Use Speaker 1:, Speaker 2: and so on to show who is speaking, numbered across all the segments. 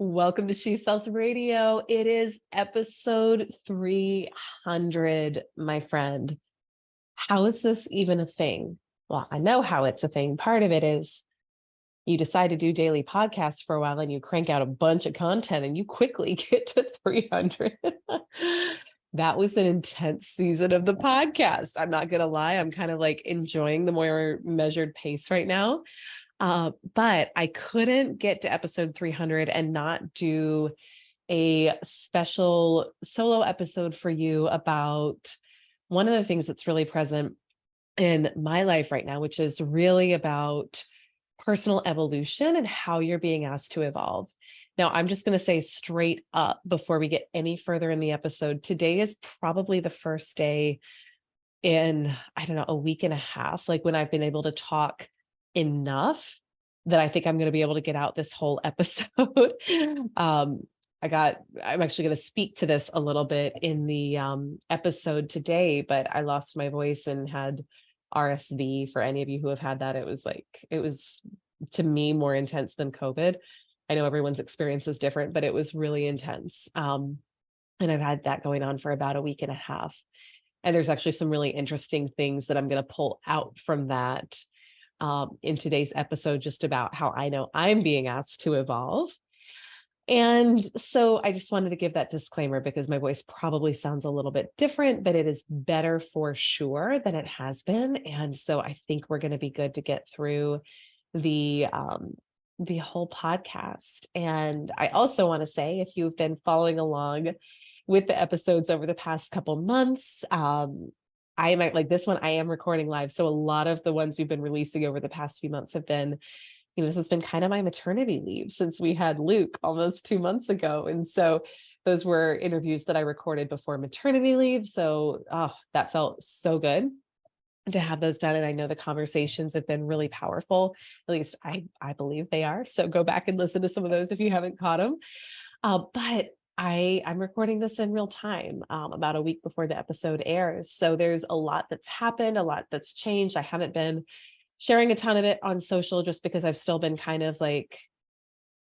Speaker 1: Welcome to She Sells Radio. It is episode 300, my friend. How is this even a thing? Well, I know how it's a thing. Part of it is you decide to do daily podcasts for a while and you crank out a bunch of content and you quickly get to 300. That was an intense season of the podcast. I'm not going to lie. I'm kind of like enjoying the more measured pace right now. But I couldn't get to episode 300 and not do a special solo episode for you about one of the things that's really present in my life right now, which is really about personal evolution and how you're being asked to evolve. Now, I'm just going to say straight up before we get any further in the episode, today is probably the first day in, I don't know, a week and a half, like when I've been able to talk enough that I think I'm going to be able to get out this whole episode. I'm actually going to speak to this a little bit in the episode today, but I lost my voice and had RSV. For any of you who have had that, it was to me more intense than COVID. I know everyone's experience is different, but it was really intense. And I've had that going on for about a week and a half. And there's actually some really interesting things that I'm going to pull out from that in today's episode, just about how I know I'm being asked to evolve. And so I just wanted to give that disclaimer because my voice probably sounds a little bit different, but it is better for sure than it has been. And so I think we're going to be good to get through the whole podcast. And I also want to say, if you've been following along with the episodes over the past couple months, I am like this one, I am recording live. So a lot of the ones we've been releasing over the past few months have been, this has been kind of my maternity leave since we had Luke almost 2 months ago. And so those were interviews that I recorded before maternity leave. So that felt so good to have those done. And I know the conversations have been really powerful. At least I believe they are. So go back and listen to some of those if you haven't caught them. But I'm recording this in real time, about a week before the episode airs. So there's a lot that's happened, a lot that's changed. I haven't been sharing a ton of it on social just because I've still been kind of like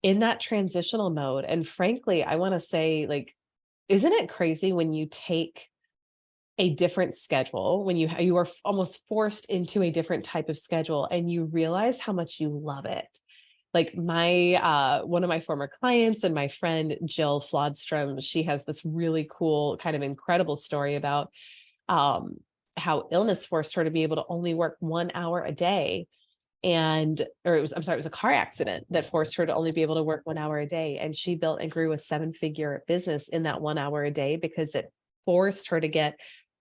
Speaker 1: in that transitional mode. And frankly, I want to say, like, isn't it crazy when you take a different schedule, when you are almost forced into a different type of schedule and you realize how much you love it? Like my one of my former clients and my friend Jill Flodstrom, she has this really cool, kind of incredible story about how illness forced her to be able to only work 1 hour a day. It was a car accident that forced her to only be able to work 1 hour a day. And she built and grew a 7-figure business in that 1 hour a day because it forced her to get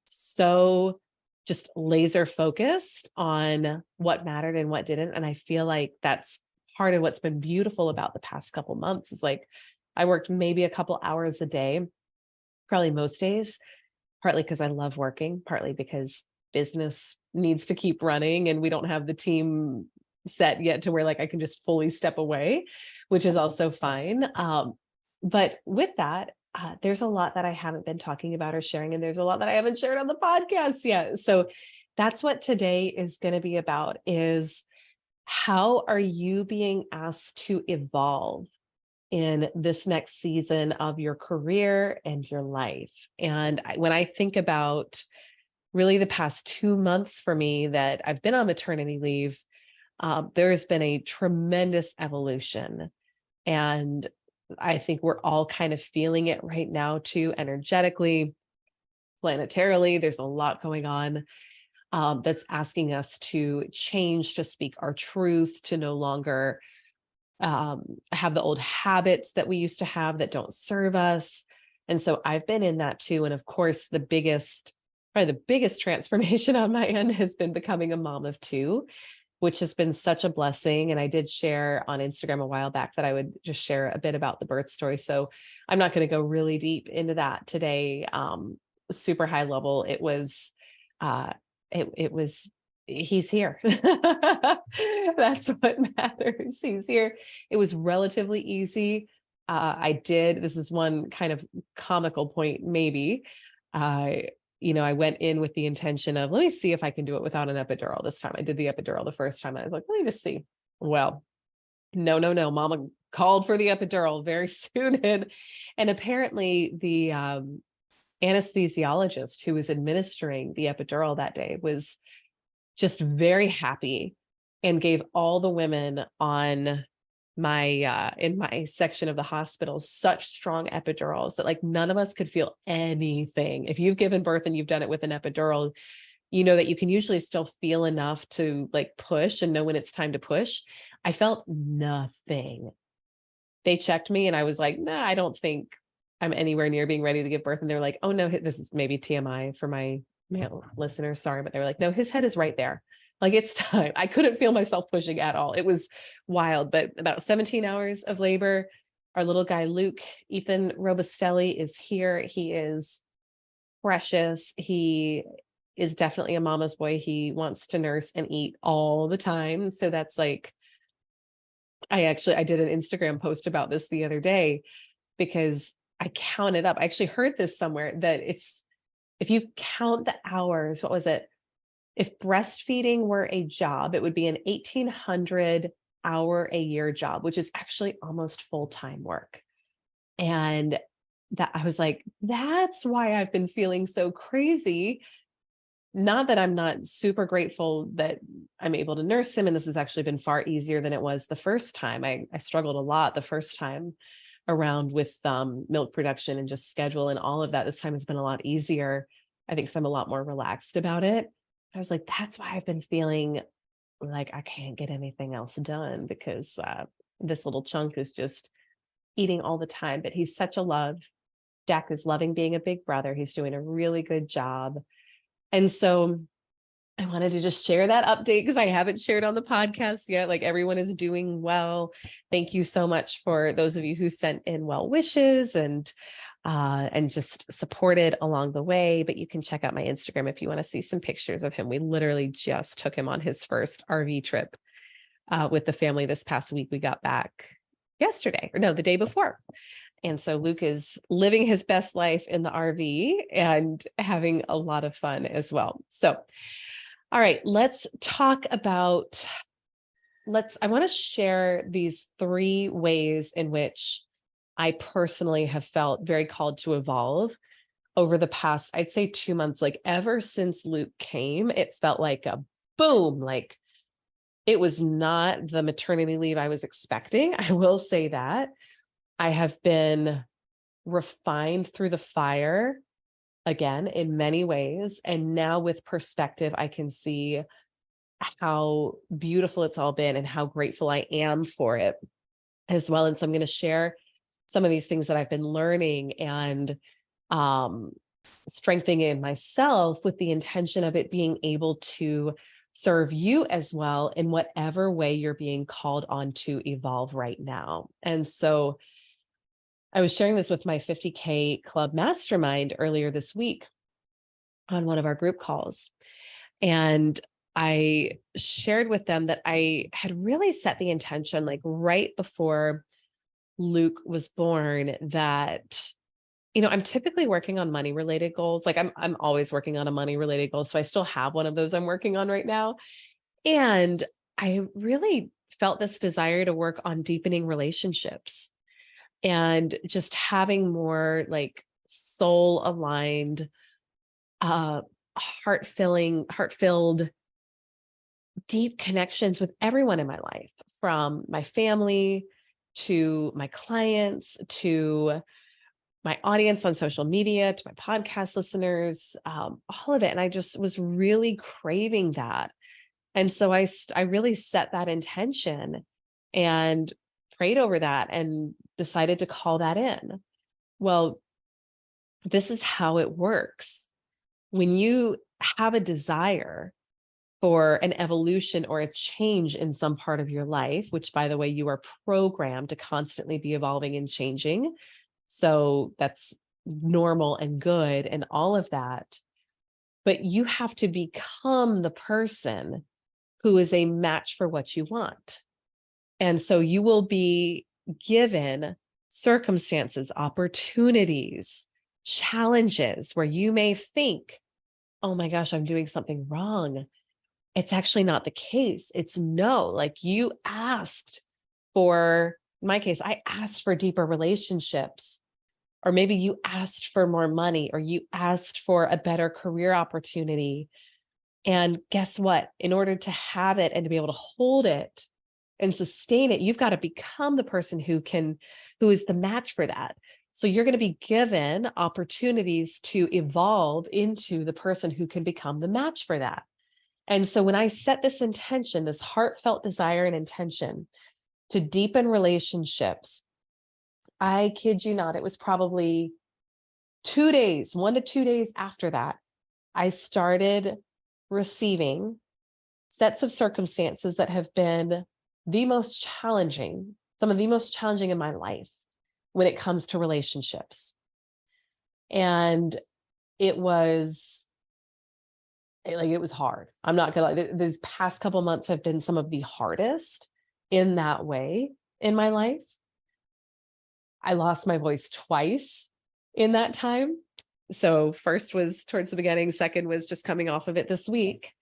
Speaker 1: so just laser focused on what mattered and what didn't. And I feel like that's part of what's been beautiful about the past couple months is like, I worked maybe a couple hours a day, probably most days, partly because I love working, partly because business needs to keep running and we don't have the team set yet to where like I can just fully step away, which is also fine. But with that, there's a lot that I haven't been talking about or sharing, and there's a lot that I haven't shared on the podcast yet. So that's what today is going to be about, is how are you being asked to evolve in this next season of your career and your life? And when I think about really the past 2 months for me that I've been on maternity leave, there's been a tremendous evolution. And I think we're all kind of feeling it right now too, energetically, planetarily. There's a lot going on that's asking us to change, to speak our truth, to no longer have the old habits that we used to have that don't serve us. And so I've been in that too. And of course, probably the biggest transformation on my end has been becoming a mom of 2, which has been such a blessing. And I did share on Instagram a while back that I would just share a bit about the birth story. So I'm not going to go really deep into that today. Super high level. It was he's here. That's what matters. He's here. It was relatively easy. This is one kind of comical point, maybe. I went in with the intention of, let me see if I can do it without an epidural this time. I did the epidural the first time. And I was like, let me just see. Well, no. Mama called for the epidural, very suited. And apparently the anesthesiologist who was administering the epidural that day was just very happy and gave all the women on my in my section of the hospital such strong epidurals that like none of us could feel anything. If you've given birth and you've done it with an epidural, you know that you can usually still feel enough to like push and know when it's time to push. I felt nothing. They checked me and I was like, nah, I don't think I'm anywhere near being ready to give birth. And they're like, oh no, this is maybe TMI for my male listeners. Sorry, but they were like, no, his head is right there. Like it's time. I couldn't feel myself pushing at all. It was wild, but about 17 hours of labor. Our little guy, Luke, Ethan Robustelli, is here. He is precious. He is definitely a mama's boy. He wants to nurse and eat all the time. So that's like, I did an Instagram post about this the other day because I counted up. I actually heard this somewhere that if you count the hours, what was it? If breastfeeding were a job, it would be an 1,800 hour a year job, which is actually almost full-time work. And that I was like, that's why I've been feeling so crazy. Not that I'm not super grateful that I'm able to nurse him. And this has actually been far easier than it was the first time. I struggled a lot the first time around with milk production and just schedule and all of that. This time has been a lot easier. I think 'cause I'm a lot more relaxed about it. I was like, that's why I've been feeling like I can't get anything else done because this little chunk is just eating all the time. But he's such a love. Jack is loving being a big brother. He's doing a really good job. And so I wanted to just share that update because I haven't shared on the podcast yet. Like everyone is doing well. Thank you so much for those of you who sent in well wishes and just supported along the way. But you can check out my Instagram if you want to see some pictures of him. We literally just took him on his first RV trip with the family this past week. We got back yesterday, or no, the day before. And so Luke is living his best life in the RV and having a lot of fun as well. So, all right, let's talk about, I want to share these 3 ways in which I personally have felt very called to evolve over the past, I'd say 2 months. Like ever since Luke came, it felt like a boom, like it was not the maternity leave I was expecting. I will say that. I have been refined through the fire again in many ways. And now with perspective, I can see how beautiful it's all been and how grateful I am for it as well. And so I'm going to share some of these things that I've been learning and strengthening in myself with the intention of it being able to serve you as well in whatever way you're being called on to evolve right now. And so I was sharing this with my 50K club mastermind earlier this week on one of our group calls. And I shared with them that I had really set the intention, like right before Luke was born, that, I'm typically working on money related goals. Like I'm always working on a money related goal. So I still have one of those I'm working on right now. And I really felt this desire to work on deepening relationships and just having more like soul aligned, heart-filled, deep connections with everyone in my life, from my family to my clients, to my audience on social media, to my podcast listeners, all of it. And I just was really craving that. And so I really set that intention and prayed over that and decided to call that in. Well, this is how it works. When you have a desire for an evolution or a change in some part of your life, which, by the way, you are programmed to constantly be evolving and changing. So that's normal and good and all of that. But you have to become the person who is a match for what you want. And so you will be given circumstances, opportunities, challenges where you may think, oh my gosh, I'm doing something wrong. It's actually not the case. It's no, like you asked for my case, I asked for deeper relationships, or maybe you asked for more money, or you asked for a better career opportunity. And guess what? In order to have it and to be able to hold it and sustain it, you've got to become the person who is the match for that. So you're going to be given opportunities to evolve into the person who can become the match for that. And so when I set this intention, this heartfelt desire and intention to deepen relationships, I kid you not, it was probably 2 days, 1 to 2 days after that, I started receiving sets of circumstances that have been the most challenging, some of the most challenging in my life when it comes to relationships. And it was hard. I'm not gonna lie. These past couple months have been some of the hardest in that way in my life. I lost my voice twice in that time. So first was towards the beginning, second was just coming off of it this week.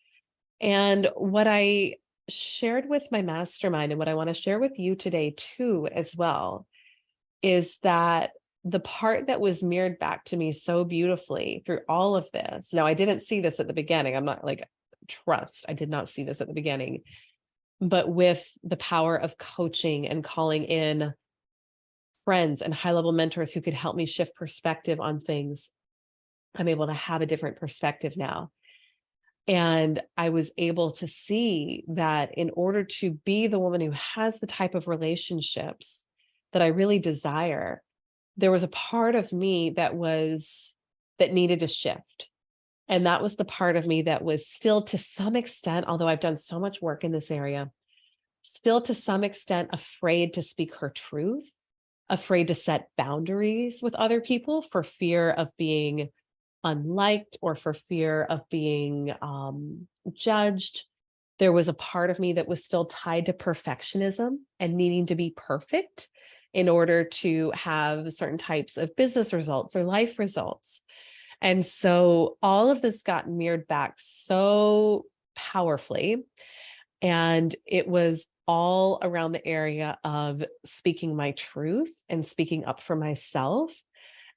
Speaker 1: And what I shared with my mastermind, and what I want to share with you today too, as well, is that the part that was mirrored back to me so beautifully through all of this. Now, I didn't see this at the beginning. I'm not like, trust, I did not see this at the beginning, but with the power of coaching and calling in friends and high-level mentors who could help me shift perspective on things, I'm able to have a different perspective now. And I was able to see that in order to be the woman who has the type of relationships that I really desire, there was a part of me that needed to shift. And that was the part of me that was still, to some extent, although I've done so much work in this area, still to some extent afraid to speak her truth, afraid to set boundaries with other people for fear of being unliked or for fear of being judged. There was a part of me that was still tied to perfectionism and needing to be perfect in order to have certain types of business results or life results. And so all of this got mirrored back so powerfully. And it was all around the area of speaking my truth and speaking up for myself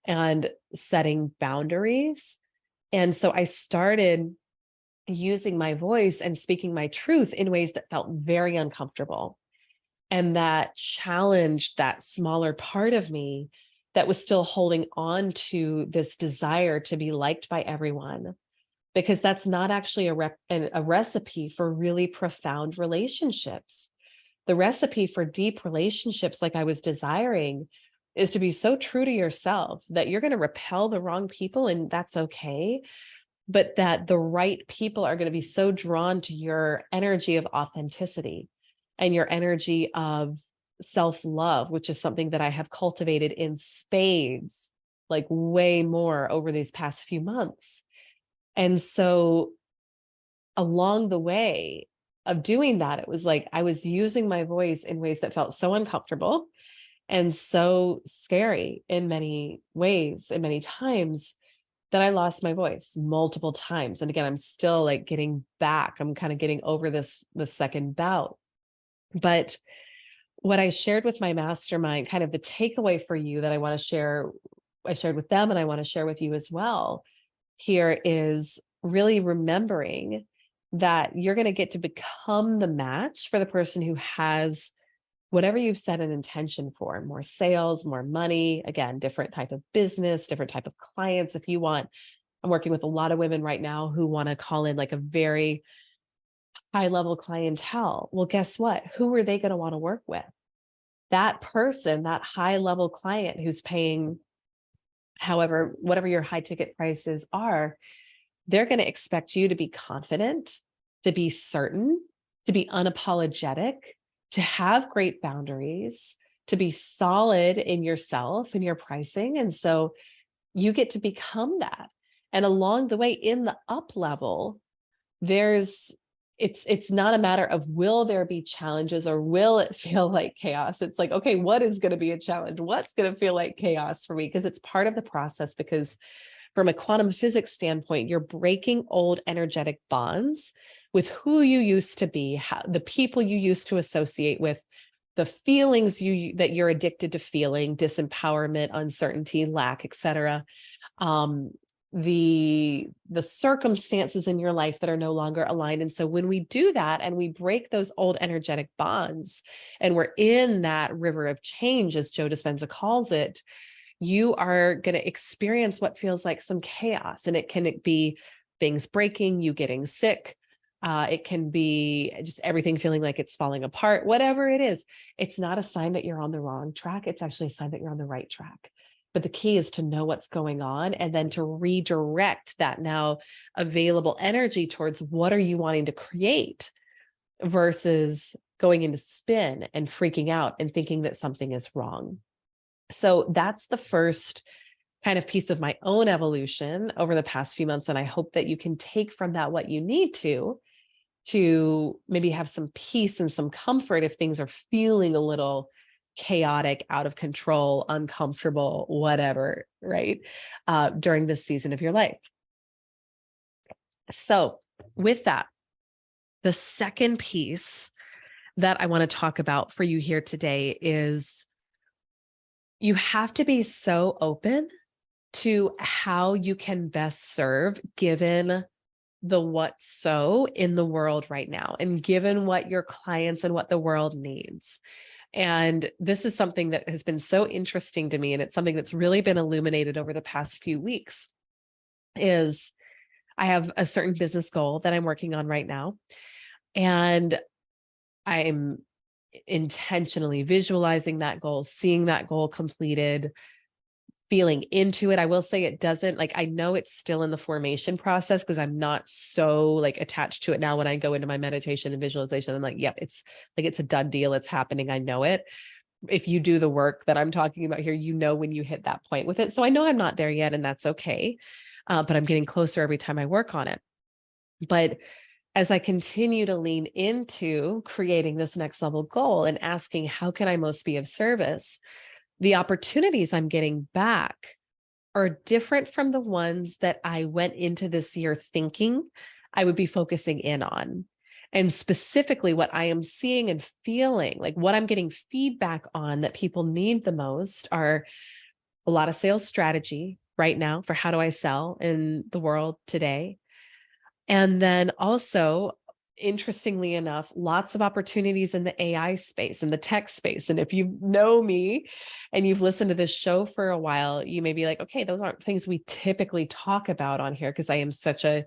Speaker 1: and setting boundaries. And so I started using my voice and speaking my truth in ways that felt very uncomfortable, and that challenged that smaller part of me that was still holding on to this desire to be liked by everyone, because that's not actually a recipe for really profound relationships. The recipe for deep relationships, like I was desiring, is to be so true to yourself that you're going to repel the wrong people, and that's okay. But that the right people are going to be so drawn to your energy of authenticity and your energy of self-love, which is something that I have cultivated in spades, like way more over these past few months. And so along the way of doing that, it was like I was using my voice in ways that felt so uncomfortable and so scary in many ways and many times, that I lost my voice multiple times. And again, I'm still like getting back. I'm kind of getting over the second bout. But what I shared with my mastermind, kind of the takeaway for you that I want to share, I shared with them and I want to share with you as well here, is really remembering that you're going to get to become the match for the person who has whatever you've set an intention for: more sales, more money, again, different type of business, different type of clients. If you want, I'm working with a lot of women right now who want to call in like a very high level clientele. Well, guess what? Who are they going to want to work with? That person, that high level client who's paying however, whatever your high ticket prices are, they're going to expect you to be confident, to be certain, to be unapologetic, to have great boundaries, to be solid in yourself and your pricing. And so you get to become that. And along the way, in the up level, it's not a matter of will there be challenges or will it feel like chaos. It's like, okay, what is going to be a challenge? What's going to feel like chaos for me? Because it's part of the process. Because from a quantum physics standpoint, you're breaking old energetic bonds with who you used to be, the people you used to associate with, the feelings that you're addicted to feeling, disempowerment, uncertainty, lack, etc. The circumstances in your life that are no longer aligned. And so when we do that and we break those old energetic bonds and we're in that river of change, as Joe Dispenza calls it, you are going to experience what feels like some chaos. And it can be things breaking, you getting sick. It can be just everything feeling like it's falling apart, whatever it is. It's not a sign that you're on the wrong track. It's actually a sign that you're on the right track. But the key is to know what's going on and then to redirect that now available energy towards what are you wanting to create versus going into spin and freaking out and thinking that something is wrong. So that's the first kind of piece of my own evolution over the past few months. And I hope that you can take from that what you need to maybe have some peace and some comfort if things are feeling a little chaotic, out of control, uncomfortable, whatever, right? During this season of your life. So with that, the second piece that I want to talk about for you here today is you have to be so open to how you can best serve given the what's so in the world right now and given what your clients and what the world needs. And this is something that has been so interesting to me. And it's something that's really been illuminated over the past few weeks is I have a certain business goal that I'm working on right now. And I'm intentionally visualizing that goal, seeing that goal completed, feeling into it. I will say it doesn't, like, I know it's still in the formation process because I'm not so like attached to it now. When I go into my meditation and visualization, I'm like, yep, it's like, it's a done deal. It's happening. I know it. If you do the work that I'm talking about here, you know, when you hit that point with it. So I know I'm not there yet, and that's okay. But I'm getting closer every time I work on it. But as I continue to lean into creating this next level goal and asking, how can I most be of service? The opportunities I'm getting back are different from the ones that I went into this year thinking I would be focusing in on. And specifically what I am seeing and feeling, like what I'm getting feedback on that people need the most, are a lot of sales strategy right now for how do I sell in the world today. And then also, interestingly enough, lots of opportunities in the AI space and the tech space. And if you know me and you've listened to this show for a while, you may be like, okay, those aren't things we typically talk about on here, because I am such a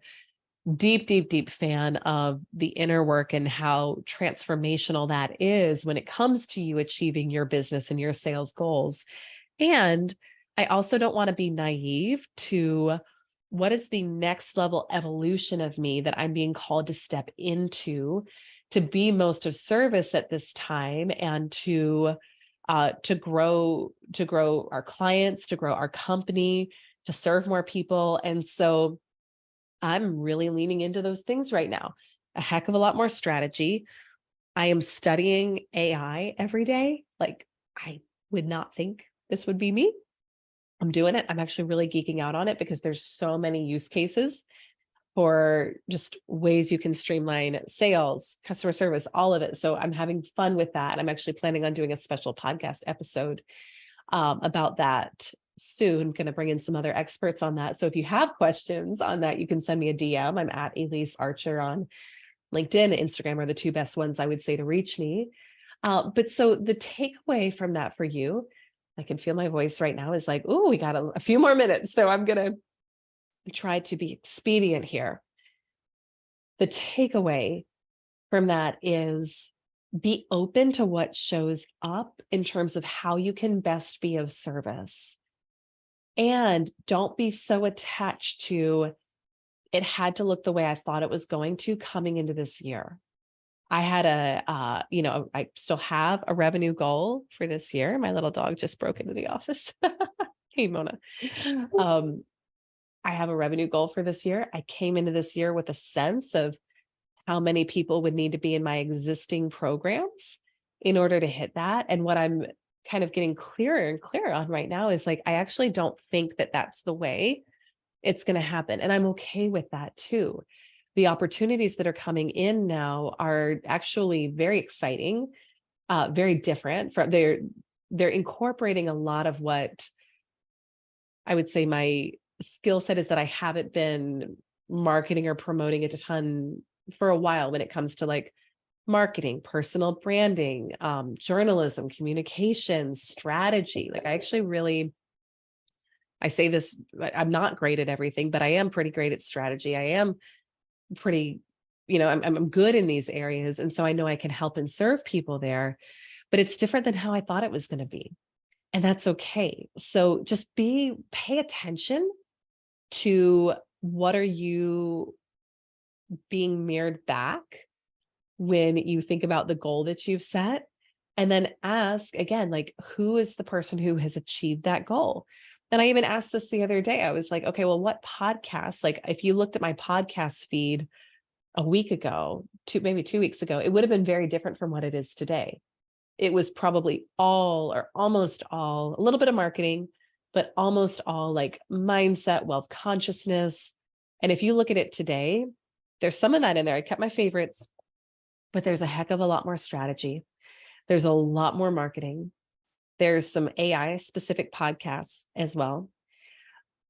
Speaker 1: deep, deep, deep fan of the inner work and how transformational that is when it comes to you achieving your business and your sales goals. And I also don't want to be naive to what is the next level evolution of me that I'm being called to step into to be most of service at this time, and to grow our clients, to grow our company, to serve more people. And so I'm really leaning into those things right now. A heck of a lot more strategy. I am studying AI every day. Like, I would not think this would be me. I'm doing it. I'm actually really geeking out on it because there's so many use cases for just ways you can streamline sales, customer service, all of it. So I'm having fun with that. I'm actually planning on doing a special podcast episode about that soon. I'm going to bring in some other experts on that. So if you have questions on that, you can send me a DM. I'm at Elise Archer on LinkedIn, Instagram are the two best ones I would say to reach me. But so the takeaway from that for you, I can feel my voice right now, is like, oh, we got a few more minutes. So I'm going to try to be expedient here. The takeaway from that is be open to what shows up in terms of how you can best be of service. And don't be so attached to it had to look the way I thought it was going to coming into this year. I had I still have a revenue goal for this year. My little dog just broke into the office. Hey, Mona. I have a revenue goal for this year. I came into this year with a sense of how many people would need to be in my existing programs in order to hit that. And what I'm kind of getting clearer and clearer on right now is like, I actually don't think that that's the way it's going to happen. And I'm okay with that too. The opportunities that are coming in now are actually very exciting. very different from they're incorporating a lot of what I would say my skill set is that I haven't been marketing or promoting it a ton for a while when it comes to like marketing, personal branding, journalism, communications, strategy. Like I actually really, I say this, I'm not great at everything, but I am pretty great at strategy. I am pretty, I'm good in these areas. And so I know I can help and serve people there, but it's different than how I thought it was going to be. And that's okay. So just pay attention to what are you being mirrored back when you think about the goal that you've set. And then ask again, like, who is the person who has achieved that goal? And I even asked this the other day. I was like, okay, well, what podcast? Like, if you looked at my podcast feed a week ago, maybe 2 weeks ago, it would have been very different from what it is today. It was probably all or almost all, a little bit of marketing, but almost all like mindset, wealth consciousness. And if you look at it today, there's some of that in there. I kept my favorites, but there's a heck of a lot more strategy. There's a lot more marketing. There's some AI specific podcasts as well.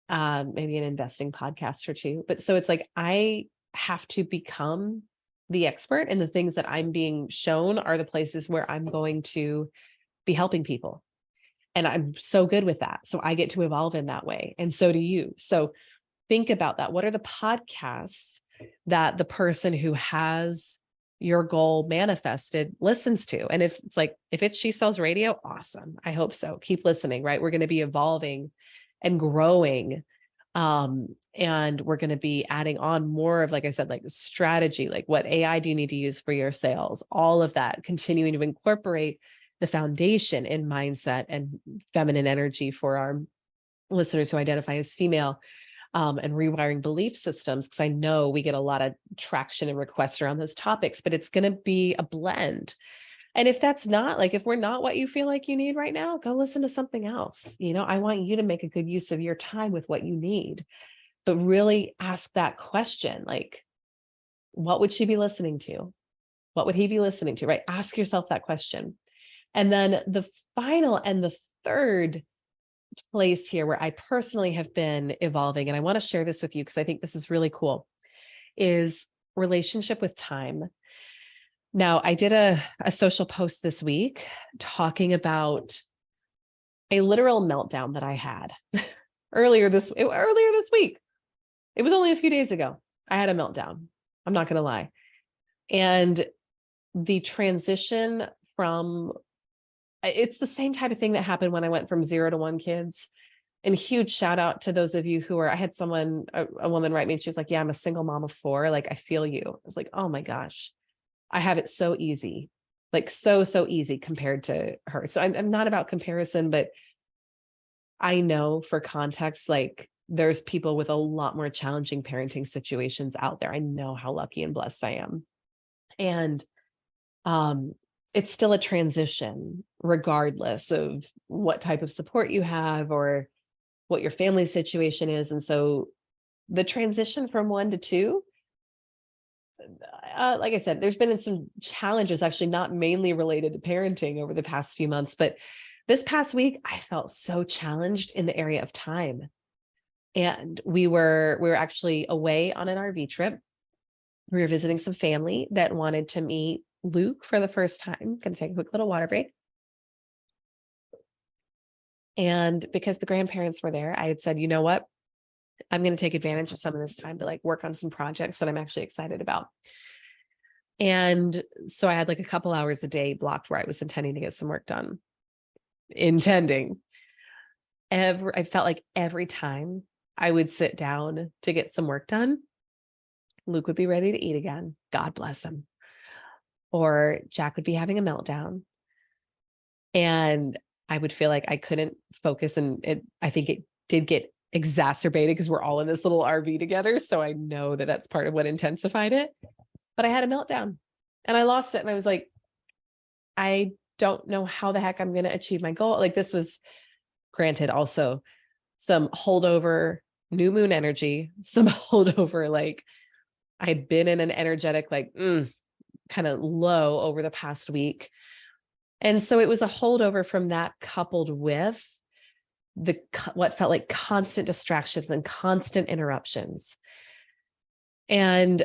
Speaker 1: Maybe an investing podcast or two. But so it's like, I have to become the expert, and the things that I'm being shown are the places where I'm going to be helping people. And I'm so good with that. So I get to evolve in that way. And so do you. So think about that. What are the podcasts that the person who has your goal manifested listens to? And if it's She Sells Radio, awesome. I hope so. Keep listening, right? We're going to be evolving and growing. And we're going to be adding on more of, like I said, like strategy, like what AI do you need to use for your sales? All of that, continuing to incorporate the foundation in mindset and feminine energy for our listeners who identify as female, and rewiring belief systems. Because I know we get a lot of traction and requests around those topics, but it's going to be a blend. And if that's not like, if we're not what you feel like you need right now, go listen to something else. I want you to make a good use of your time with what you need, but really ask that question. Like, what would she be listening to? What would he be listening to? Right? Ask yourself that question. And then the final and the third place here where I personally have been evolving, and I want to share this with you because I think this is really cool, is relationship with time. Now, I did a social post this week talking about a literal meltdown that I had earlier this week. It was only a few days ago. I had a meltdown. I'm not going to lie. And the transition from, it's the same type of thing that happened when I went from 0 to 1 kids. And huge shout out to those of you who are, I had someone, a woman write me, and she was like, yeah, I'm a single mom of 4. Like, I feel you. I was like, oh my gosh, I have it so easy, like so easy compared to her. So I'm not about comparison, but I know for context, like there's people with a lot more challenging parenting situations out there. I know how lucky and blessed I am. And it's still a transition, regardless of what type of support you have or what your family situation is. And so the transition from 1 to 2, like I said, there's been some challenges, actually not mainly related to parenting over the past few months, but this past week, I felt so challenged in the area of time. And we were actually away on an RV trip. We were visiting some family that wanted to meet Luke for the first time. Going to take a quick little water break. And because the grandparents were there, I had said, you know what? I'm going to take advantage of some of this time to like work on some projects that I'm actually excited about. And so I had like a couple hours a day blocked where I was intending to get some work done. I felt like every time I would sit down to get some work done, Luke would be ready to eat again. God bless him. Or Jack would be having a meltdown. And I would feel like I couldn't focus. And I think it did get exacerbated because we're all in this little RV together. So I know that that's part of what intensified it. But I had a meltdown and I lost it. And I was like, I don't know how the heck I'm going to achieve my goal. Like, this was, granted, also some holdover new moon energy, some holdover, like I had been in an energetic, like kind of low over the past week. And so it was a holdover from that, coupled with what felt like constant distractions and constant interruptions. And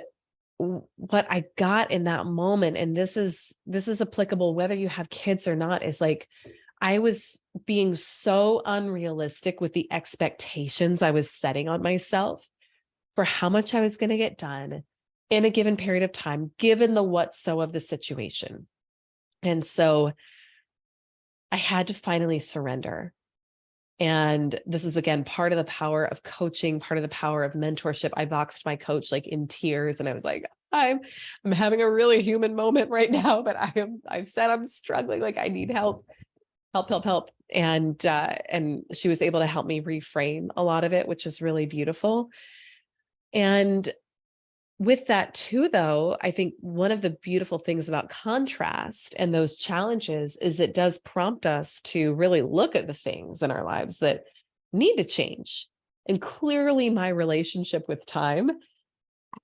Speaker 1: what I got in that moment, and this is applicable whether you have kids or not, is like, I was being so unrealistic with the expectations I was setting on myself for how much I was going to get done in a given period of time, given the what so of the situation. And so I had to finally surrender. And this is, again, part of the power of coaching, part of the power of mentorship. I boxed my coach like in tears, and I was like, I'm having a really human moment right now, but I've said I'm struggling. Like, I need help. And she was able to help me reframe a lot of it, which is really beautiful. And with that too, though, I think one of the beautiful things about contrast and those challenges is it does prompt us to really look at the things in our lives that need to change. And clearly my relationship with time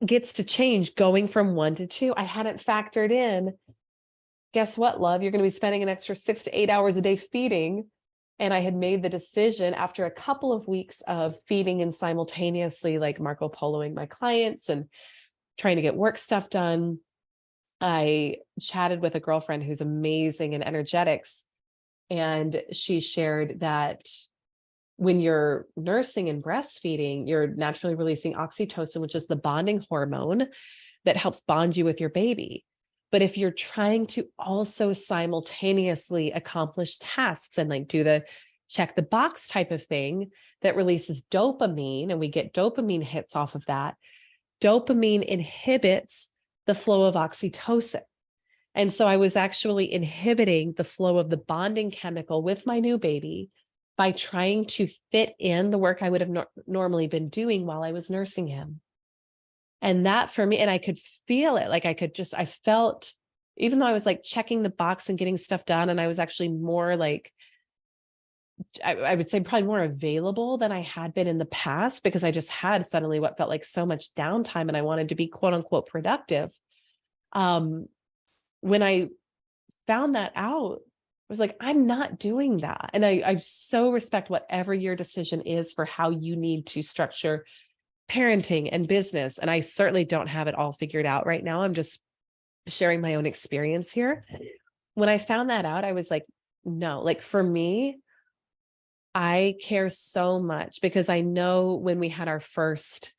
Speaker 1: gets to change going from 1 to 2. I hadn't factored in, guess what, love? You're going to be spending an extra 6 to 8 hours a day feeding. And I had made the decision after a couple of weeks of feeding and simultaneously like Marco Poloing my clients and trying to get work stuff done. I chatted with a girlfriend who's amazing in energetics. And she shared that when you're nursing and breastfeeding, you're naturally releasing oxytocin, which is the bonding hormone that helps bond you with your baby. But if you're trying to also simultaneously accomplish tasks and like do the check the box type of thing that releases dopamine, and we get dopamine hits off of that, dopamine inhibits the flow of oxytocin. And so I was actually inhibiting the flow of the bonding chemical with my new baby by trying to fit in the work I would have normally been doing while I was nursing him. And that for me, and I could feel it, like I felt, even though I was like checking the box and getting stuff done, and I was actually more like, I would say probably more available than I had been in the past, because I just had suddenly what felt like so much downtime and I wanted to be quote unquote productive. When I found that out, I was like, I'm not doing that. And I so respect whatever your decision is for how you need to structure parenting and business. And I certainly don't have it all figured out right now. I'm just sharing my own experience here. When I found that out, I was like, no, like for me, I care so much because I know when we had our first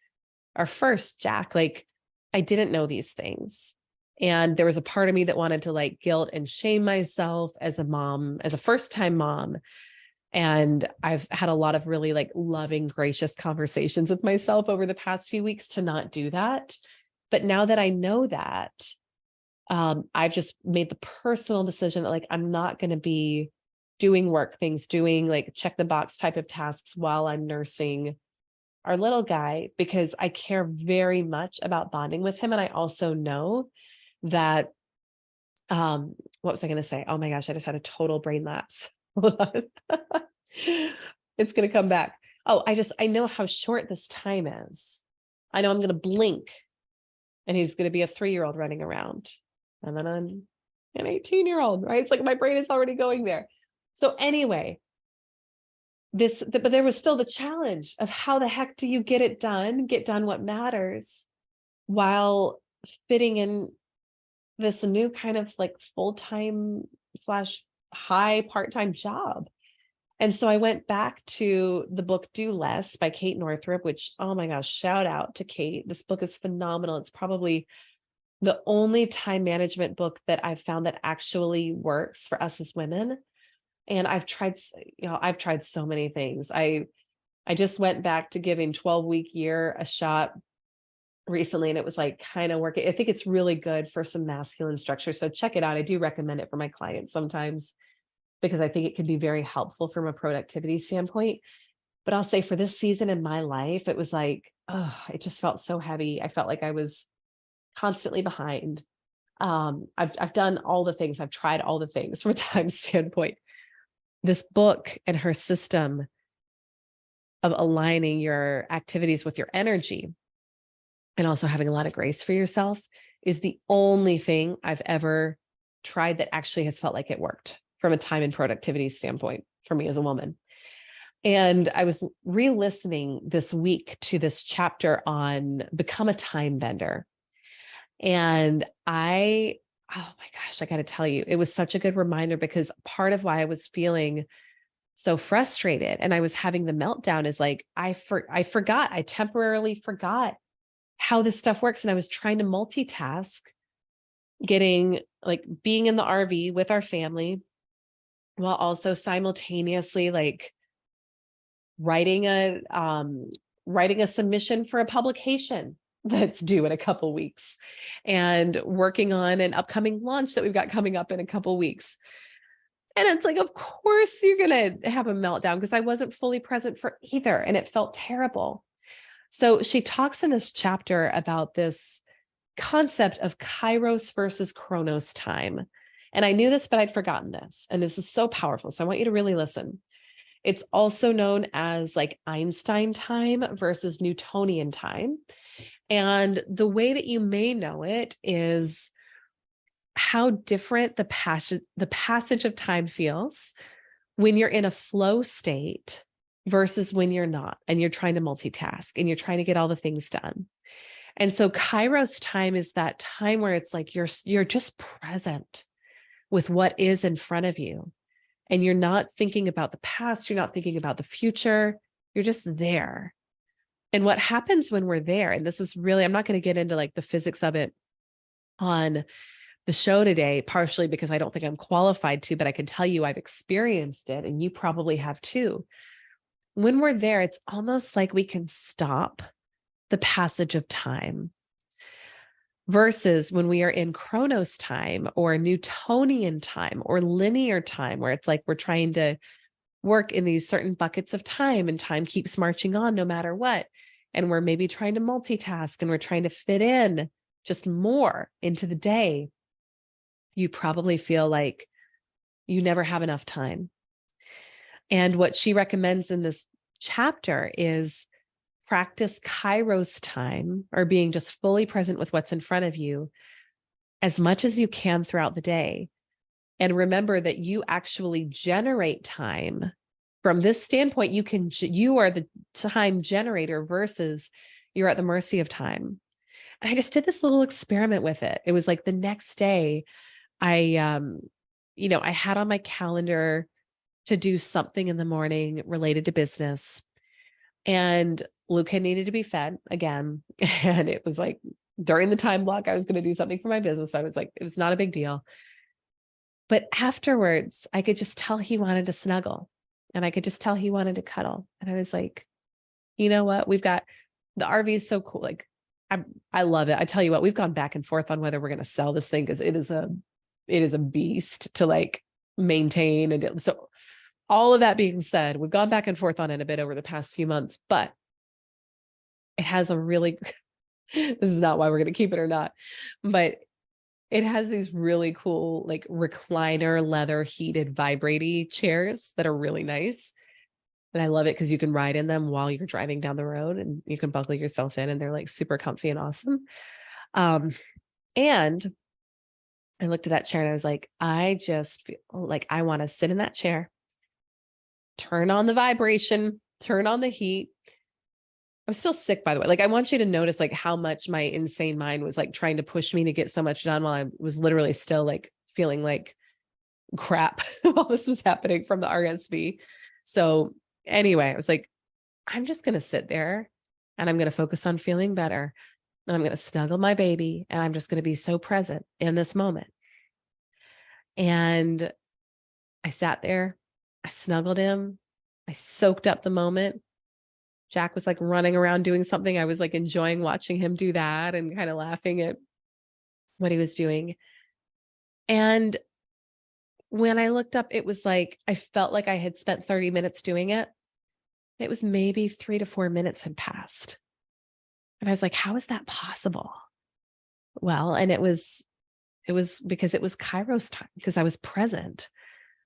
Speaker 1: Jack, like I didn't know these things. And there was a part of me that wanted to like guilt and shame myself as a mom, as a first-time mom. And I've had a lot of really like loving, gracious conversations with myself over the past few weeks to not do that. But now that I know that, I've just made the personal decision that like, I'm not going to be doing work things, doing like check the box type of tasks while I'm nursing our little guy, because I care very much about bonding with him. And I also know that, what was I going to say? Oh my gosh, I just had a total brain lapse. Hold on. It's going to come back. Oh, I know how short this time is. I know I'm going to blink and he's going to be a 3-year-old running around. And then I'm an 18-year-old, right? It's like my brain is already going there. So anyway, but there was still the challenge of how the heck do you get done what matters while fitting in this new kind of like full-time / high part-time job. And so I went back to the book Do Less by Kate Northrup, which, oh my gosh, shout out to Kate. This book is phenomenal. It's probably the only time management book that I've found that actually works for us as women. And I've tried so many things. I just went back to giving 12-week year a shot recently, and it was like kind of working. I think it's really good for some masculine structure. So check it out. I do recommend it for my clients sometimes because I think it can be very helpful from a productivity standpoint. But I'll say for this season in my life, it was like, oh, it just felt so heavy. I felt like I was constantly behind. I've done all the things. I've tried all the things from a time standpoint. This book and her system of aligning your activities with your energy and also having a lot of grace for yourself is the only thing I've ever tried that actually has felt like it worked. from a time and productivity standpoint for me as a woman. And I was re-listening this week to this chapter on become a time bender. And oh my gosh, I got to tell you, it was such a good reminder, because part of why I was feeling so frustrated and I was having the meltdown is like, I temporarily forgot how this stuff works. And I was trying to multitask, being in the RV with our family, while also simultaneously writing a submission for a publication that's due in a couple weeks, and working on an upcoming launch that we've got coming up in a couple weeks. And it's like, of course you're going to have a meltdown, because I wasn't fully present for either. And it felt terrible. So she talks in this chapter about this concept of Kairos versus Kronos time. And I knew this, but I'd forgotten this. And this is so powerful. So I want you to really listen. It's also known as Einstein time versus Newtonian time. And the way that you may know it is how different the passage of time feels when you're in a flow state versus when you're not, and you're trying to multitask and you're trying to get all the things done. And so Kairos time is that time where it's like you're just present with what is in front of you. And you're not thinking about the past, you're not thinking about the future, you're just there. And what happens when we're there, and this is really, I'm not going to get into the physics of it on the show today, partially because I don't think I'm qualified to, but I can tell you I've experienced it, and you probably have too. When we're there, it's almost like we can stop the passage of time, versus when we are in Kronos time or Newtonian time or linear time, where it's like we're trying to work in these certain buckets of time and time keeps marching on no matter what. And we're maybe trying to multitask and we're trying to fit in just more into the day. You probably feel like you never have enough time. And what she recommends in this chapter is practice Kairos time, or being just fully present with what's in front of you as much as you can throughout the day. And remember that you actually generate time. From this standpoint, you are the time generator versus you're at the mercy of time. And I just did this little experiment with it. It was like the next day, I had on my calendar to do something in the morning related to business, and Luca needed to be fed again. And it was like during the time block, I was going to do something for my business. I was like, it was not a big deal. But afterwards, I could just tell he wanted to snuggle, and I could just tell he wanted to cuddle. And I was like, you know what? We've got the RV is so cool. I love it. I tell you what, we've gone back and forth on whether we're going to sell this thing, because it is a beast to maintain. And so all of that being said, we've gone back and forth on it a bit over the past few months, but it has a really, this is not why we're going to keep it or not, but it has these really cool, recliner leather heated vibrating chairs that are really nice. And I love it because you can ride in them while you're driving down the road, and you can buckle yourself in, and they're super comfy and awesome. And I looked at that chair and I was like, I just feel like I want to sit in that chair, turn on the vibration, turn on the heat. I was still sick, by the way. I want you to notice how much my insane mind was trying to push me to get so much done, while I was literally still feeling like crap while this was happening from the RSV. So anyway, I was like, I'm just going to sit there and I'm going to focus on feeling better. And I'm going to snuggle my baby, and I'm just going to be so present in this moment. And I sat there, I snuggled him, I soaked up the moment. Jack was running around doing something. I was enjoying watching him do that and kind of laughing at what he was doing. And when I looked up, it was I felt like I had spent 30 minutes doing it. It was maybe 3 to 4 minutes had passed. And I was like, how is that possible? Well, and it was because it was Kairos time, because I was present.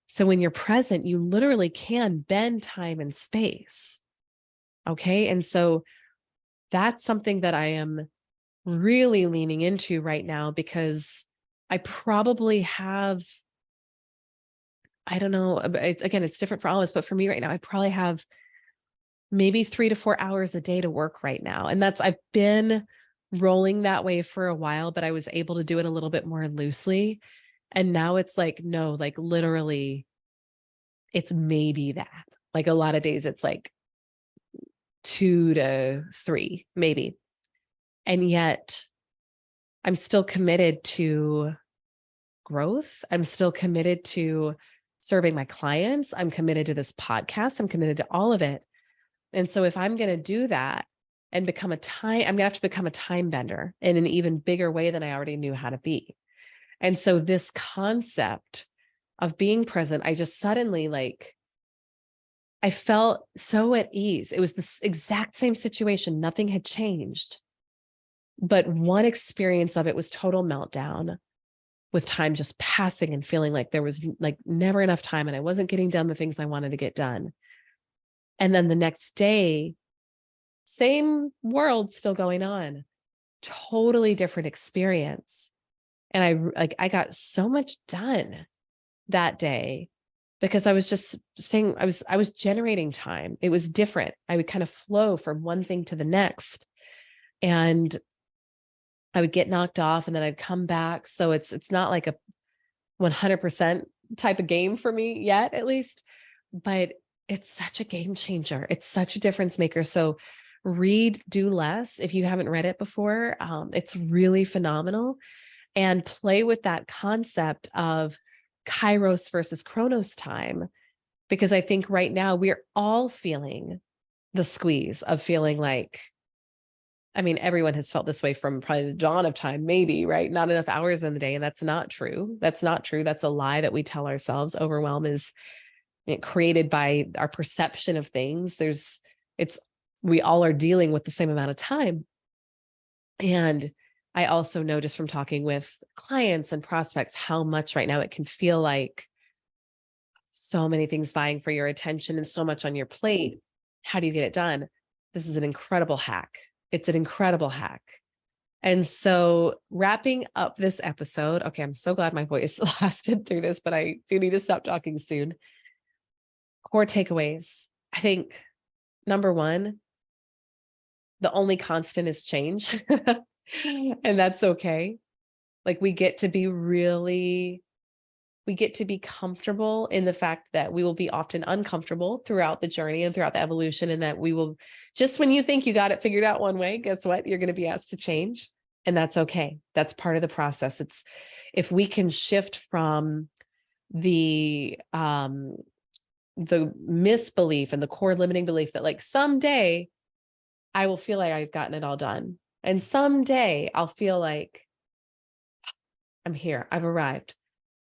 Speaker 1: So when you're present, you literally can bend time and space. Okay. And so that's something that I am really leaning into right now, because I probably have I don't know. It's different for all of us, but for me right now, I probably have maybe 3 to 4 hours a day to work right now. And I've been rolling that way for a while, but I was able to do it a little bit more loosely. And now it's like, no, like literally it's maybe that. Like a lot of days it's like 2 to 3, maybe. And yet I'm still committed to growth. I'm still committed to serving my clients. I'm committed to this podcast. I'm committed to all of it. And so if I'm going to do that and I'm going to have to become a time bender in an even bigger way than I already knew how to be. And so this concept of being present, I just suddenly I felt so at ease. It was this exact same situation. Nothing had changed. But one experience of it was total meltdown, with time just passing and feeling like there was like never enough time and I wasn't getting done the things I wanted to get done. And then the next day, same world still going on, totally different experience. And I got so much done that day because I was just saying, I was generating time. It was different. I would kind of flow from one thing to the next. And I would get knocked off and then I'd come back. So it's not like a 100% type of game for me yet, at least, but it's such a game changer. It's such a difference maker. So read Do Less. If you haven't read it before, it's really phenomenal, and play with that concept of Kairos versus Kronos time, because I think right now we're all feeling the squeeze of feeling like, I mean, everyone has felt this way from probably the dawn of time, maybe, right? Not enough hours in the day. And that's not true. That's not true. That's a lie that we tell ourselves. Overwhelm is created by our perception of things. We all are dealing with the same amount of time. And I also know just from talking with clients and prospects how much right now it can feel like so many things vying for your attention and so much on your plate. How do you get it done? This is an incredible hack. It's an incredible hack. And so wrapping up this episode, okay, I'm so glad my voice lasted through this, but I do need to stop talking soon. Core takeaways. I think number one, the only constant is change. And that's okay. Like we get to be comfortable in the fact that we will be often uncomfortable throughout the journey and throughout the evolution. And that we will, just when you think you got it figured out one way, guess what? You're going to be asked to change. And that's okay. That's part of the process. If we can shift from the misbelief and the core limiting belief that like someday I will feel like I've gotten it all done. And someday I'll feel like I'm here, I've arrived.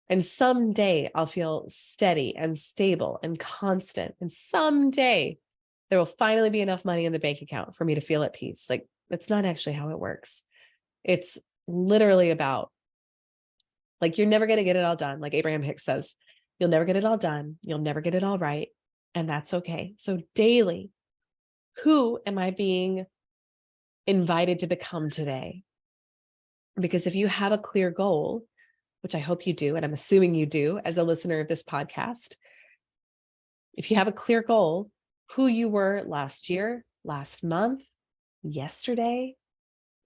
Speaker 1: And someday I'll feel steady and stable and constant. And someday there will finally be enough money in the bank account for me to feel at peace. Like that's not actually how it works. It's literally about like, you're never going to get it all done. Like Abraham Hicks says, you'll never get it all done. You'll never get it all right. And that's okay. So daily, who am I being invited to become today? Because if you have a clear goal, which I hope you do, and I'm assuming you do as a listener of this podcast, if you have a clear goal, who you were last year, last month, yesterday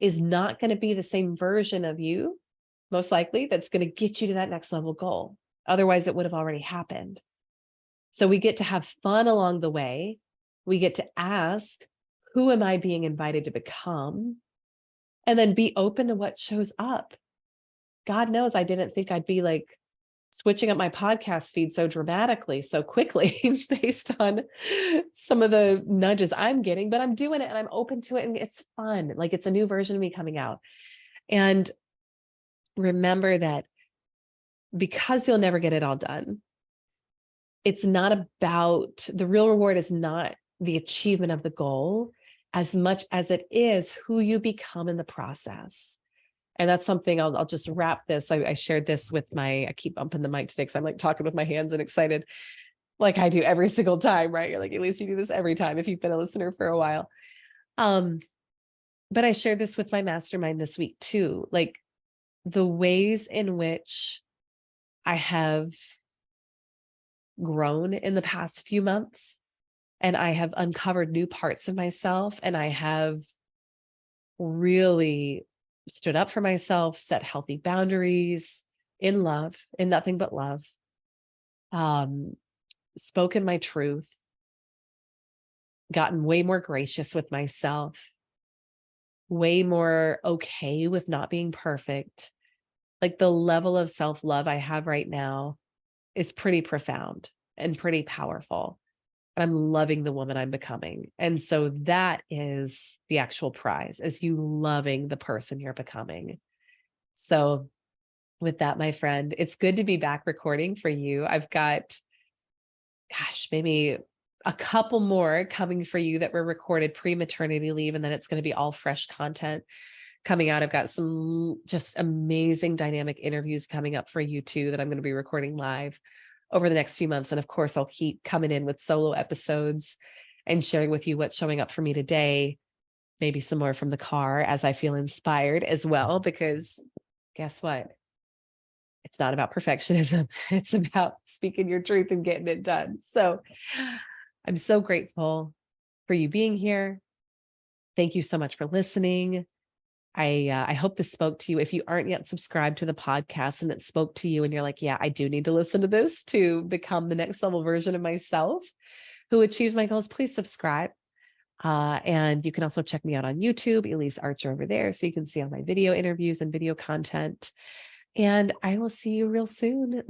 Speaker 1: is not going to be the same version of you, most likely, that's going to get you to that next level goal. Otherwise, it would have already happened. So we get to have fun along the way. We get to ask, who am I being invited to become? And then be open to what shows up. God knows I didn't think I'd be like switching up my podcast feed so dramatically, so quickly based on some of the nudges I'm getting, but I'm doing it and I'm open to it and it's fun. Like it's a new version of me coming out. And remember that because you'll never get it all done, it's not about, the real reward is not the achievement of the goal as much as it is who you become in the process. And that's something I'll just wrap this. I shared this with I keep bumping the mic today because I'm like talking with my hands and excited like I do every single time, right? You're like, at least you do this every time if you've been a listener for a while. But I shared this with my mastermind this week too. Like the ways in which I have grown in the past few months, and I have uncovered new parts of myself, and I have really stood up for myself, set healthy boundaries in love, in nothing but love, um, spoken my truth, gotten way more gracious with myself, way more okay with not being perfect. Like the level of self love I have right now is pretty profound and pretty powerful. I'm loving the woman I'm becoming. And so that is the actual prize, is you loving the person you're becoming. So with that, my friend, it's good to be back recording for you. I've got, gosh, maybe a couple more coming for you that were recorded pre-maternity leave, and then it's going to be all fresh content coming out. I've got some just amazing dynamic interviews coming up for you too that I'm going to be recording live over the next few months. And of course, I'll keep coming in with solo episodes and sharing with you what's showing up for me today, maybe some more from the car as I feel inspired as well, because guess what? It's not about perfectionism. It's about speaking your truth and getting it done. So I'm so grateful for you being here. Thank you so much for listening. I hope this spoke to you. If you aren't yet subscribed to the podcast and it spoke to you and you're like, yeah, I do need to listen to this to become the next level version of myself who achieves my goals, please subscribe. And you can also check me out on YouTube, Elise Archer over there, so you can see all my video interviews and video content. And I will see you real soon with